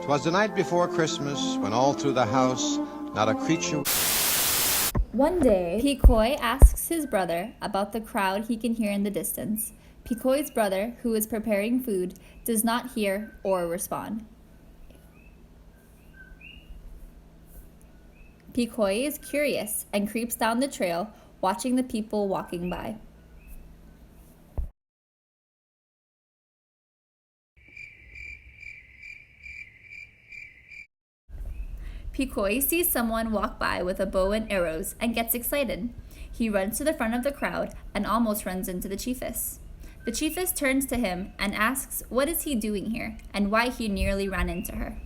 'Twas the night before Christmas, when all through the house not a creature. One day, Pikoi asks his brother about the crowd he can hear in the distance. Pikoi's brother, who is preparing food, does not hear or respond. Pikoi is curious and creeps down the trail, watching the people walking by. Pikoi sees someone walk by with a bow and arrows and gets excited. He runs to the front of the crowd and almost runs into the chiefess. The chiefess turns to him and asks what is he doing here and why he nearly ran into her.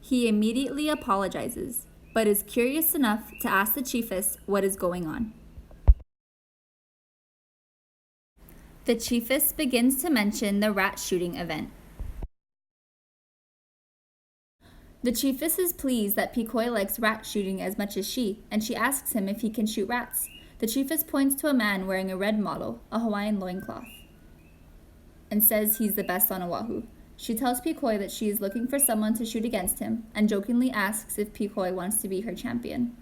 He immediately apologizes, but is curious enough to ask the chiefess what is going on. The chiefess begins to mention the rat shooting event. The chiefess is pleased that Pikoi likes rat shooting as much as she, and she asks him if he can shoot rats. The chiefess points to a man wearing a red motto, a Hawaiian loincloth, and says he's the best on Oahu. She tells Pikoi that she is looking for someone to shoot against him, and jokingly asks if Pikoi wants to be her champion.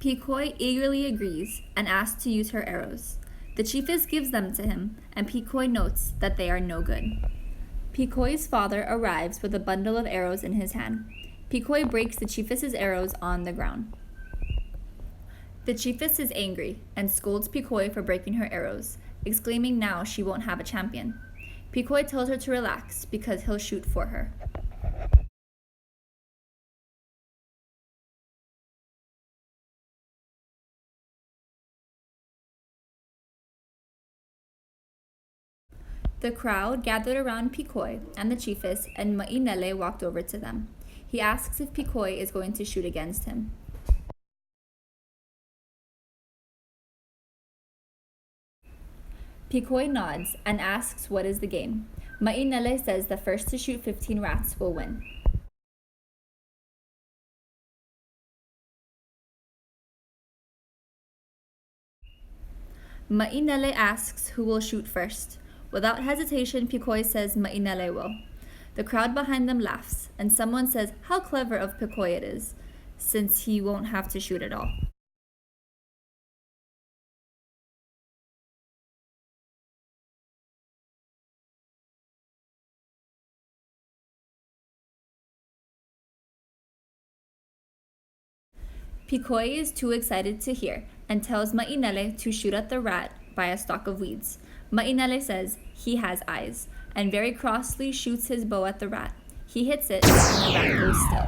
Pikoi eagerly agrees and asks to use her arrows. The chiefess gives them to him, and Pikoi notes that they are no good. Pikoi's father arrives with a bundle of arrows in his hand. Pikoi breaks the chiefess's arrows on the ground. The chiefess is angry and scolds Pikoi for breaking her arrows, exclaiming now she won't have a champion. Pikoi tells her to relax because he'll shoot for her. The crowd gathered around Pikoi and the chiefess, and Ma'inele walked over to them. He asks if Pikoi is going to shoot against him. Pikoi nods and asks what is the game. Ma'inele says the first to shoot 15 rats will win. Ma'inele asks who will shoot first. Without hesitation, Pikoi says Ma'inele will. The crowd behind them laughs, and someone says how clever of Pikoi it is, since he won't have to shoot at all. Pikoi is too excited to hear and tells Ma'inele to shoot at the rat by a stalk of weeds. Ma'inele says he has eyes and very crossly shoots his bow at the rat. He hits it and the rat goes still.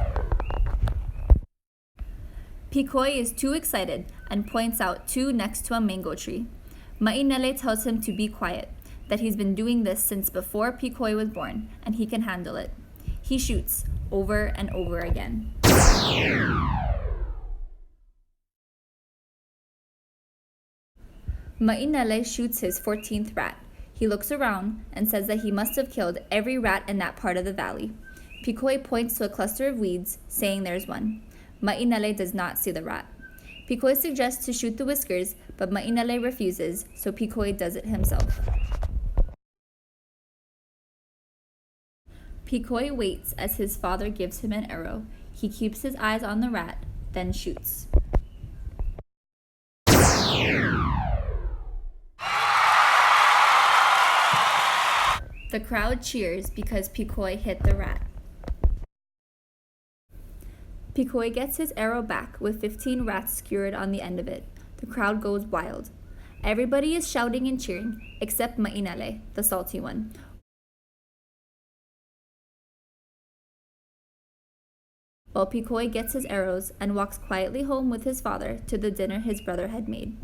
Pikoi is too excited and points out two next to a mango tree. Ma'inele tells him to be quiet, that he's been doing this since before Pikoi was born and he can handle it. He shoots over and over again. Ma'inele shoots his 14th rat. He looks around and says that he must have killed every rat in that part of the valley. Pikoi points to a cluster of weeds, saying there's one. Ma'inele does not see the rat. Pikoi suggests to shoot the whiskers, but Ma'inele refuses, so Pikoi does it himself. Pikoi waits as his father gives him an arrow. He keeps his eyes on the rat, then shoots. The crowd cheers because Pikoi hit the rat. Pikoi gets his arrow back with 15 rats skewered on the end of it. The crowd goes wild. Everybody is shouting and cheering, except Ma'inele, the salty one. While Pikoi gets his arrows and walks quietly home with his father to the dinner his brother had made.